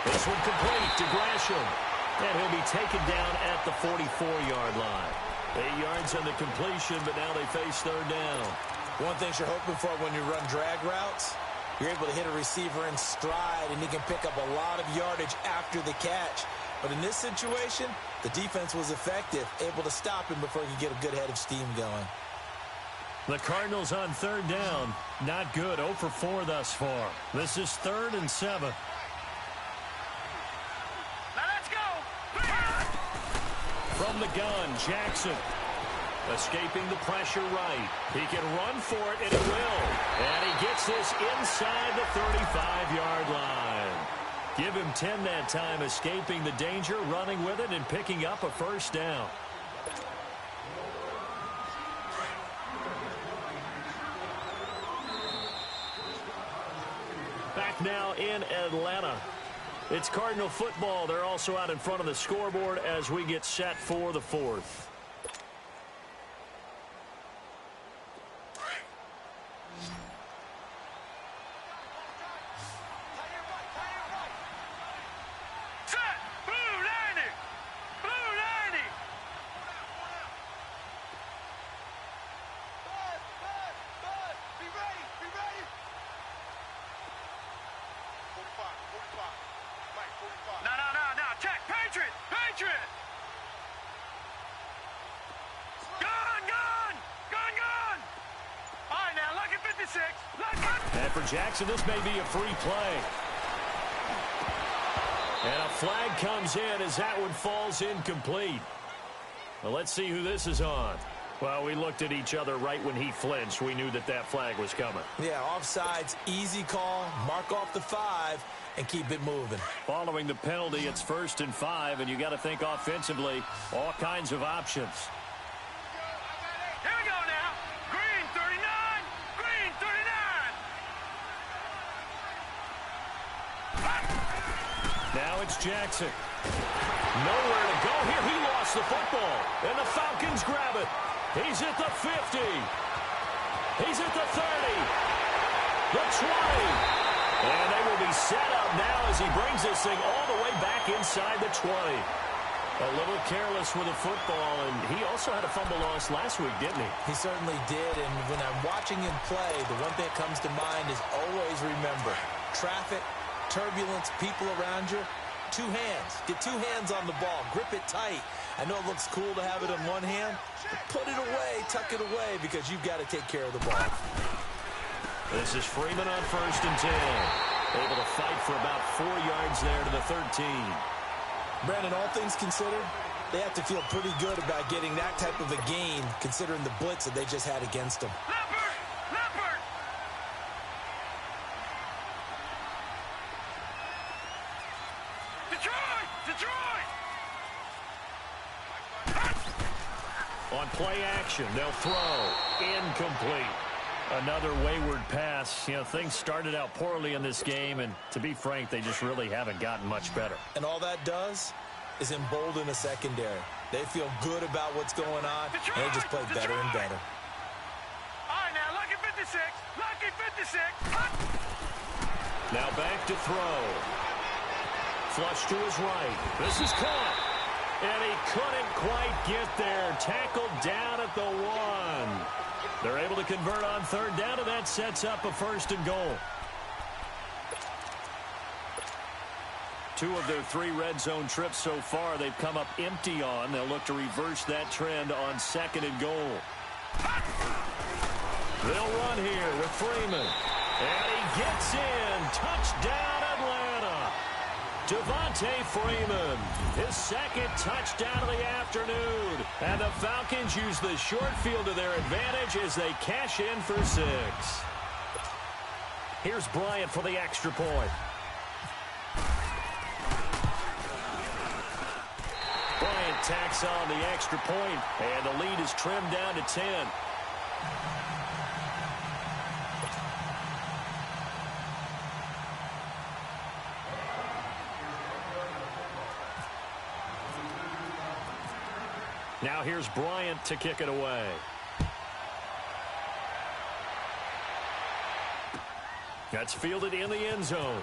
Speaker 2: This one complete to Gresham. And he'll be taken down at the 44-yard line. 8 yards on the completion, but now they face third down.
Speaker 3: One thing you're hoping for when you run drag routes, you're able to hit a receiver in stride, and he can pick up a lot of yardage after the catch. But in this situation, the defense was effective, able to stop him before he could get a good head of steam going.
Speaker 2: The Cardinals on third down. Not good. 0 for 4 thus far. This is 3rd and 7.
Speaker 4: Now let's go.
Speaker 2: From the gun, Jackson. Escaping the pressure right. He can run for it, and he will. And he gets this inside the 35-yard line. Give him 10 that time, escaping the danger, running with it, and picking up a first down. Back now in Atlanta. It's Cardinal football. They're also out in front of the scoreboard as we get set for the 4th. And for Jackson, this may be a free play. And a flag comes in as that one falls incomplete. Well, let's see who this is on. Well, we looked at each other right when he flinched. We knew that that flag was coming.
Speaker 3: Yeah, offsides, easy call, mark off the 5, and keep it moving.
Speaker 2: Following the penalty, it's 1st and 5, and you got to think offensively, all kinds of options.
Speaker 4: Here we go now. Green 39. Green 39.
Speaker 2: Now it's Jackson. Nowhere to go here. He lost the football, and the Falcons grab it. He's at the 50. He's at the 30. The 20. And they will be set up now as he brings this thing all the way back inside the 20. A little careless with the football, and he also had a fumble loss last week, didn't he?
Speaker 3: He certainly did, and when I'm watching him play, the one thing that comes to mind is always remember, traffic, turbulence, people around you, 2 hands. Get 2 hands on the ball. Grip it tight. I know it looks cool to have it in one hand, but put it away, tuck it away, because you've got to take care of the ball.
Speaker 2: This is Freeman on 1st and 10. Able to fight for about 4 yards there to the 13.
Speaker 3: Brandon, all things considered, they have to feel pretty good about getting that type of a gain, considering the blitz that they just had against them.
Speaker 4: Leopard! Leopard! Detroit! Detroit!
Speaker 2: On play action, they'll throw. Incomplete. Another wayward pass. You know, things started out poorly in this game, and to be frank, they just really haven't gotten much better.
Speaker 3: And all that does is embolden a secondary. They feel good about what's going on, and they just play better and better.
Speaker 4: All right, now, lucky 56. Lucky 56.
Speaker 2: Now back to throw. Flush to his right. This is caught. And he couldn't quite get there. Tackled down at the 1. They're able to convert on 3rd down, and that sets up a 1st and goal. 2 of their 3 red zone trips so far, they've come up empty on. They'll look to reverse that trend on 2nd and goal. They'll run here with Freeman. And he gets in. Touchdown, Atlanta. Devontae Freeman, his 2nd touchdown of the afternoon. And the Falcons use the short field to their advantage as they cash in for 6. Here's Bryant for the extra point. Bryant tacks on the extra point, and the lead is trimmed down to 10. Now here's Bryant to kick it away. That's fielded in the end zone.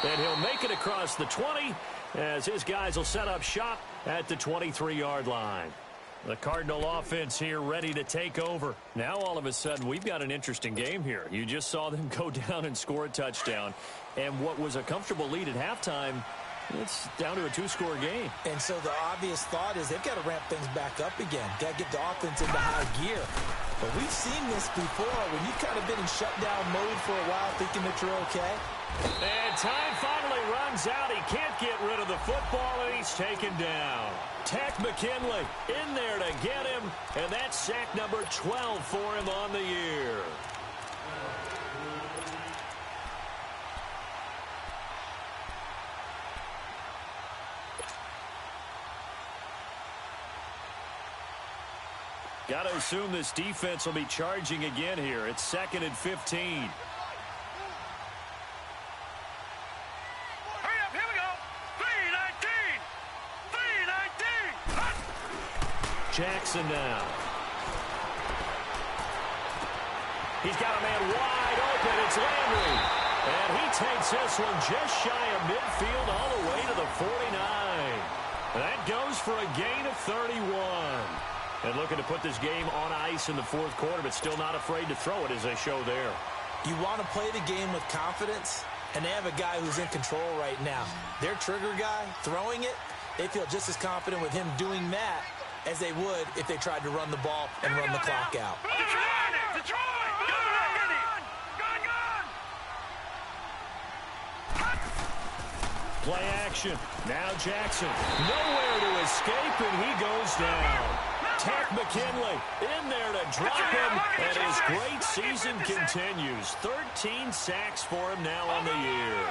Speaker 2: And he'll make it across the 20 as his guys will set up shop at the 23-yard line. The Cardinal offense here ready to take over. Now all of a sudden we've got an interesting game here. You just saw them go down and score a touchdown. And what was a comfortable lead at halftime, it's down to a two-score game.
Speaker 3: And so the obvious thought is they've got to ramp things back up again. Got to get the offense into high gear. But we've seen this before when you've kind of been in shutdown mode for a while thinking that you're okay.
Speaker 2: And time finally runs out. He can't get rid of the football, and he's taken down. Tech McKinley in there to get him, and that's sack number 12 for him on the year. Got to assume this defense will be charging again here. It's 2nd and 15.
Speaker 4: Hurry up, here we go. 3-19. 3-19.
Speaker 2: Jackson now. He's got a man wide open. It's Landry. And he takes this one just shy of midfield all the way to the 49. That goes for a gain of 31. And looking to put this game on ice in the fourth quarter, but still not afraid to throw it as they show there.
Speaker 3: You want to play the game with confidence, and they have a guy who's in control right now. Their trigger guy, throwing it, they feel just as confident with him doing that as they would if they tried to run the ball and run the clock out.
Speaker 4: Detroit!
Speaker 2: Play action. Now Jackson. Nowhere to escape, and he goes down. Tech McKinley in there to drop him, and his great season continues. 13 sacks for him now on the year.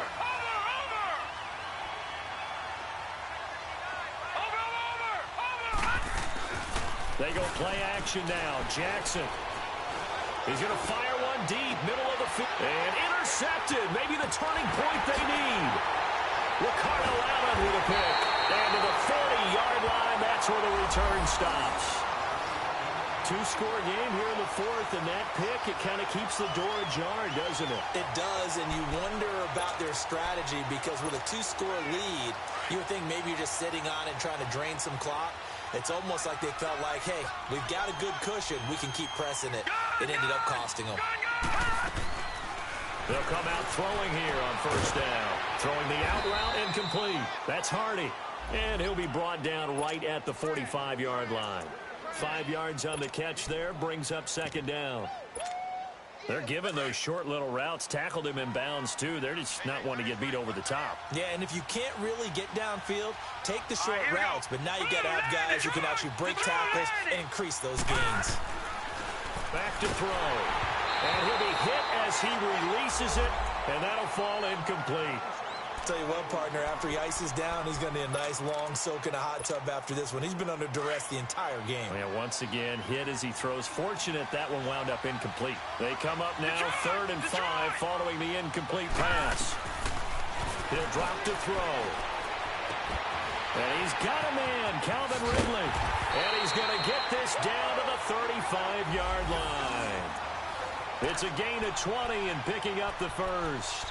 Speaker 2: They go play action now. Jackson. He's going to fire one deep, middle of the field. And intercepted. Maybe the turning point they need. Ricardo Allen with a pick. And to the 40-yard line, that's where the return stops. Two-score game here in the fourth, and that pick, it kind of keeps the door ajar, doesn't it?
Speaker 3: It does, and you wonder about their strategy because with a two-score lead, you would think maybe you're just sitting on it and trying to drain some clock. It's almost like they felt like, hey, we've got a good cushion. We can keep pressing it. It ended up costing them.
Speaker 2: They'll come out throwing here on first down. Throwing the out route incomplete. That's Hardy. And he'll be brought down right at the 45-yard line. 5 yards on the catch there. Brings up second down. They're giving those short little routes. Tackled him in bounds, too. They're just not wanting to get beat over the top.
Speaker 3: Yeah, and if you can't really get downfield, take the short routes. But now you got to have guys who can actually break tackles and increase those gains.
Speaker 2: Back to throw. And he'll be hit as he releases it, and that'll fall incomplete.
Speaker 3: Tell you what, partner, after he ices down, he's going to need a nice long soak in a hot tub after this one. He's been under duress the entire game.
Speaker 2: Yeah, once again, hit as he throws. Fortunate that one wound up incomplete. They come up now, 3rd and 5, following the incomplete pass. He'll drop to throw. And he's got a man, Calvin Ridley. And he's going to get this down to the 35-yard line. It's a gain of 20 and picking up the first.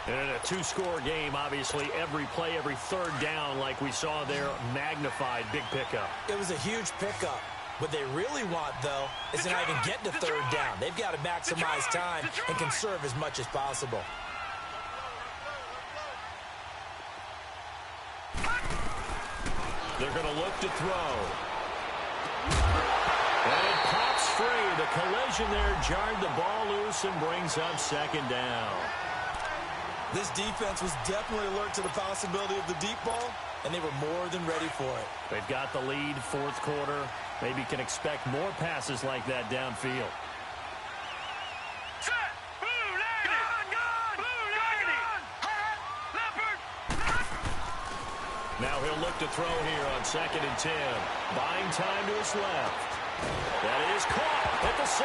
Speaker 2: And in a two-score game, obviously, every play, every third down, like we saw there, magnified, big pickup.
Speaker 3: It was a huge pickup. What they really want, though, is to not even get to third down. They've got to maximize time and conserve as much as possible.
Speaker 2: They're going to look to throw. And it pops free. The collision there jarred the ball loose and brings up second down.
Speaker 3: This defense was definitely alert to the possibility of the deep ball, and they were more than ready for it.
Speaker 2: They've got the lead, fourth quarter. Maybe can expect more passes like that downfield.
Speaker 4: Set! Blue lady! Blue lady! Leopard!
Speaker 2: Now he'll look to throw here on 2nd and 10. Buying time to his left. That is caught at the 7.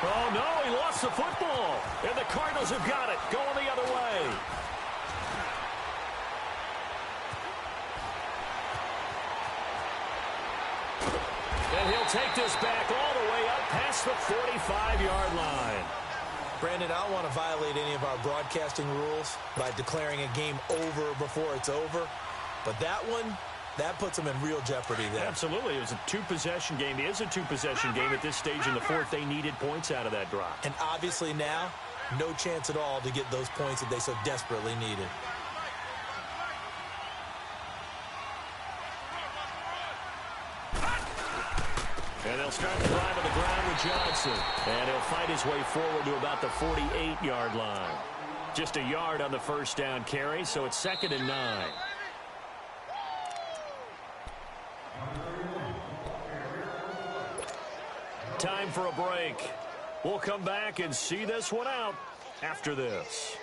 Speaker 2: Oh, no, he lost the football. And the Cardinals have got it, going the other way. And he'll take this back all the way up past the 45-yard line.
Speaker 3: Brandon, I don't want to violate any of our broadcasting rules by declaring a game over before it's over. But that one, that puts them in real jeopardy there.
Speaker 2: Absolutely. It was a two-possession game. It is a two-possession game at this stage in the fourth. They needed points out of that drive.
Speaker 3: And obviously now, no chance at all to get those points that they so desperately needed.
Speaker 2: And they'll start the drive on the ground with Johnson. And he'll fight his way forward to about the 48-yard line. Just a yard on the first down carry, so it's 2nd and 9. Time for a break. We'll come back and see this one out after this.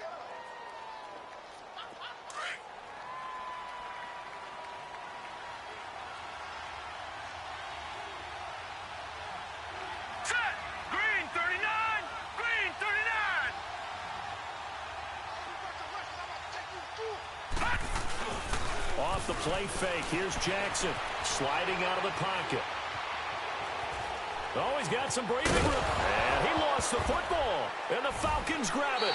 Speaker 2: Off the play fake, here's Jackson sliding out of the pocket. Oh, he's got some breathing room. And he lost the football, and the Falcons grab it.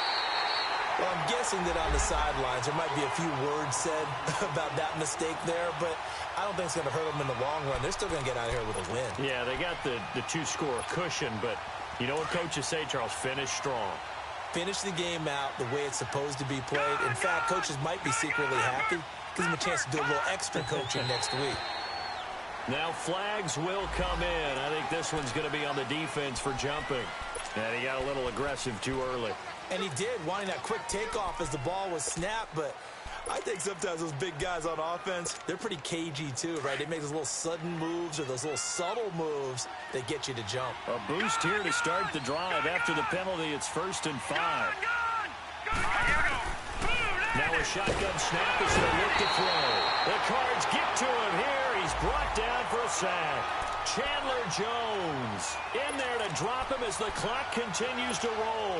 Speaker 3: Well, I'm guessing that on the sidelines there might be a few words said about that mistake there, but I don't think it's going to hurt them in the long run. They're still going to get out of here with a win.
Speaker 2: Yeah, they got the two-score cushion, but you know what coaches say, Charles? Finish strong.
Speaker 3: Finish the game out the way it's supposed to be played. In fact, coaches might be secretly happy. Gives them a chance to do a little extra coaching next week.
Speaker 2: Now flags will come in. I think this one's going to be on the defense for jumping. And he got a little aggressive too early.
Speaker 3: And he did, wanting that quick takeoff as the ball was snapped. But I think sometimes those big guys on offense, they're pretty cagey too, right? They make those little sudden moves or those little subtle moves that get you to jump.
Speaker 2: A boost here to start the drive. After the penalty, it's 1st and 5. Now a shotgun snap as they look to throw. The Cards get to him here. He's brought down for a sack. Chandler Jones in there to drop him as the clock continues to roll.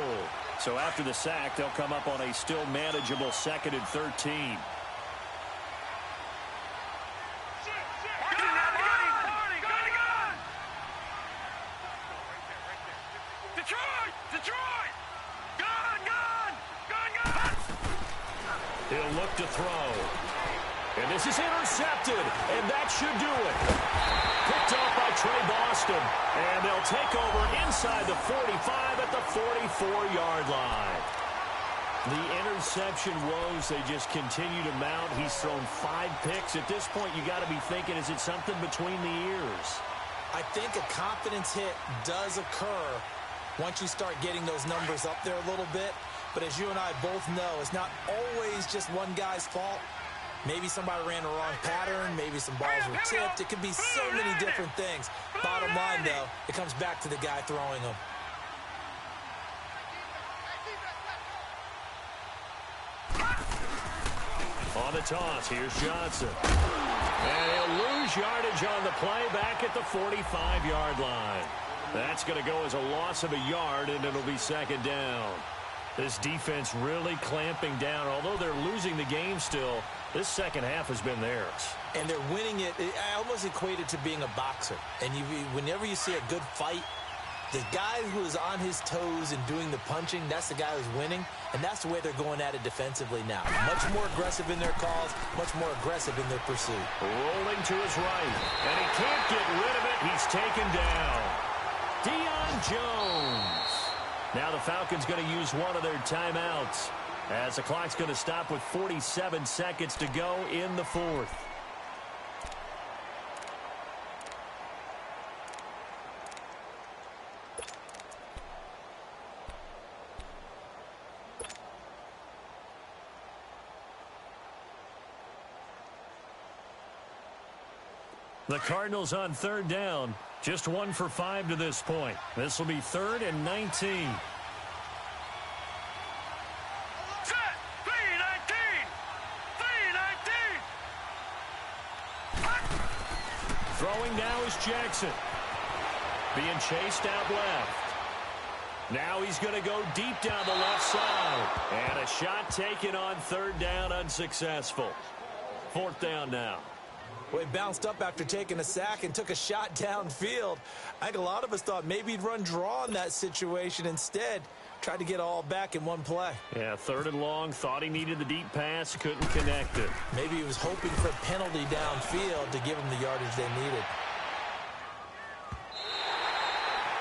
Speaker 2: So after the sack, they'll come up on a still manageable 2nd and 13. He'll look to throw. And this is intercepted, and that should do it. Picked off by Trey Boston, and they'll take over inside the 45 at the 44-yard line. The interception woes, they just continue to mount. He's thrown 5 picks. At this point, you got to be thinking, is it something between the ears?
Speaker 3: I think a confidence hit does occur once you start getting those numbers up there a little bit. But as you and I both know, it's not always just one guy's fault. Maybe somebody ran the wrong pattern. Maybe some balls were tipped. It could be so many different things. Bottom line, though, it comes back to the guy throwing them.
Speaker 2: On the toss, here's Johnson. And he'll lose yardage on the play back at the 45-yard line. That's going to go as a loss of a yard, and it'll be 2nd down. This defense really clamping down. Although they're losing the game still, this second half has been theirs.
Speaker 3: And they're winning it. I almost equate it to being a boxer. And whenever you see a good fight, the guy who is on his toes and doing the punching, that's the guy who's winning. And that's the way they're going at it defensively now. Much more aggressive in their calls, much more aggressive in their pursuit.
Speaker 2: Rolling to his right. And he can't get rid of it. He's taken down. Deion Jones. Now the Falcons going to use one of their timeouts as the clock's going to stop with 47 seconds to go in the 4th. The Cardinals on 3rd down. Just 1 for 5 to this point. This will be 3rd and 19.
Speaker 4: Set! 3-19!
Speaker 2: Throwing now is Jackson. Being chased out left. Now he's going to go deep down the left side. And a shot taken on 3rd down, unsuccessful. 4th down now.
Speaker 3: Well, he bounced up after taking a sack and took a shot downfield. I think a lot of us thought maybe he'd run draw in that situation. Instead, tried to get all back in one play.
Speaker 2: Yeah, 3rd and long, thought he needed the deep pass, couldn't connect it.
Speaker 3: Maybe he was hoping for a penalty downfield to give him the yardage they needed.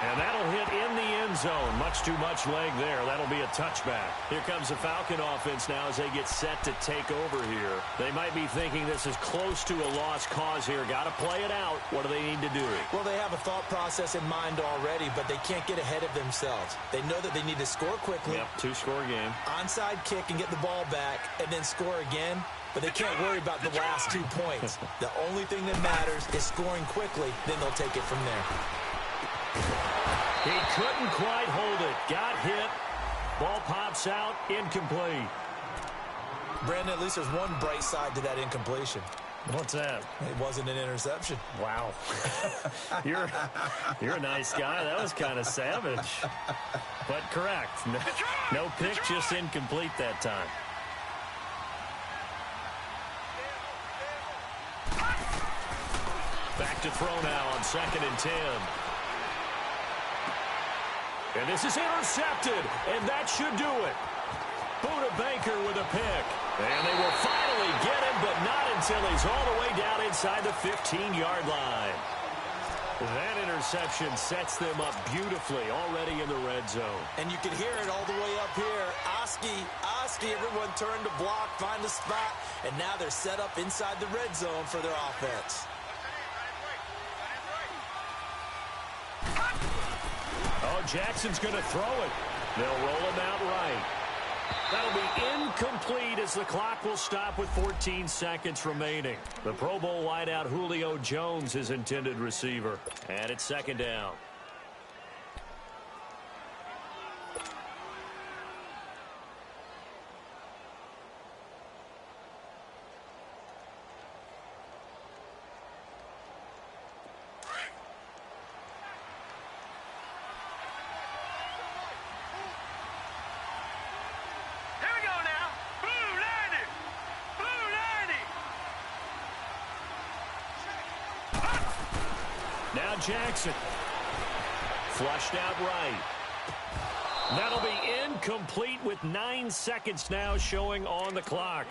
Speaker 2: And that'll hit in the end zone. Much too much leg there. That'll be a touchback. Here comes the Falcon offense now as they get set to take over here. They might be thinking this is close to a lost cause here. Got to play it out. What do they need to do?
Speaker 3: Well, they have a thought process in mind already, but they can't get ahead of themselves. They know that they need to score quickly.
Speaker 2: Yep, 2-score game.
Speaker 3: Onside kick and get the ball back and then score again. But they can't worry about the last 2 points. The only thing that matters is scoring quickly. Then they'll take it from there.
Speaker 2: He couldn't quite hold it. Got hit. Ball pops out. Incomplete.
Speaker 3: Brandon, at least there's one bright side to that incompletion.
Speaker 2: What's that?
Speaker 3: It wasn't an interception.
Speaker 2: Wow. You're a nice guy. That was kind of savage. But correct. No pick, just incomplete that time. Back to throw now on 2nd and 10. And this is intercepted, and that should do it. Buda Baker with a pick. And they will finally get him, but not until he's all the way down inside the 15-yard line. That interception sets them up beautifully already in the red zone.
Speaker 3: And you can hear it all the way up here. Oski, everyone turned to block, find a spot, and now they're set up inside the red zone for their offense.
Speaker 2: Oh, Jackson's going to throw it. They'll roll him out right. That'll be incomplete as the clock will stop with 14 seconds remaining. The Pro Bowl wideout Julio Jones is intended receiver. And it's 2nd down. Now Jackson. Flushed out right. That'll be incomplete with 9 seconds now showing on the clock.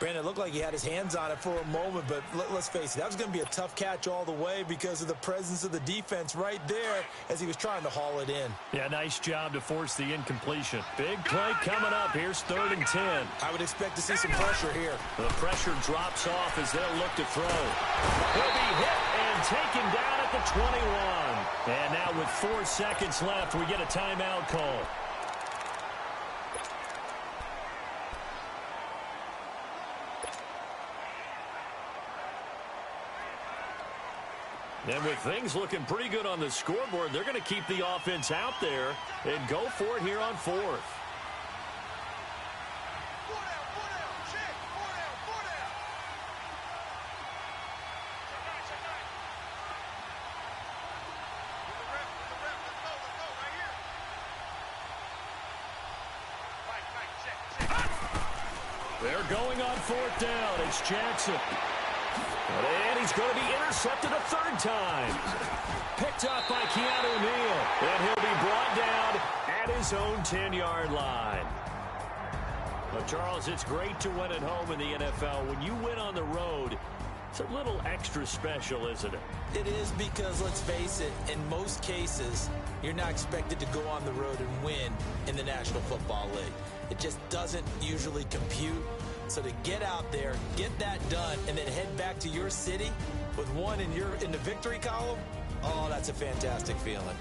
Speaker 3: Brandon, it looked like he had his hands on it for a moment, but let's face it, that was going to be a tough catch all the way because of the presence of the defense right there as he was trying to haul it in.
Speaker 2: Yeah, nice job to force the incompletion. Big play coming up. Here's 3rd and 10.
Speaker 3: I would expect to see some pressure here.
Speaker 2: The pressure drops off as they'll look to throw. He'll be hit and taken down at the 21. And now with 4 seconds left, we get a timeout call. And with things looking pretty good on the scoreboard, they're going to keep the offense out there and go for it here on 4th. They're going on 4th down. It's Jackson. And he's going to be intercepted a 3rd time. Picked up by Keanu Neal. And he'll be brought down at his own 10-yard line. Well, Charles, it's great to win at home in the NFL. When you win on the road, it's a little extra special, isn't it?
Speaker 3: It is because, let's face it, in most cases, you're not expected to go on the road and win in the National Football League. It just doesn't usually compute. So to get out there, get that done, and then head back to your city with one in the victory column, oh, that's a fantastic feeling.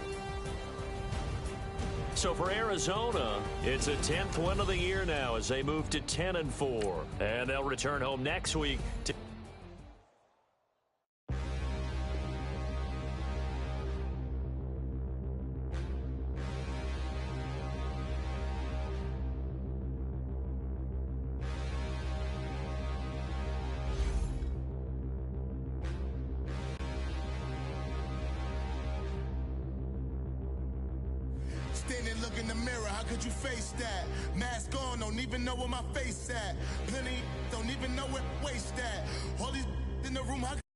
Speaker 2: So for Arizona, it's a 10th win of the year now as they move to 10-4. And they'll return home next week to
Speaker 5: Standing, look in the mirror, how could you face that? Mask on, don't even know where my face at. Plenty, don't even know where waist at. All these in the room.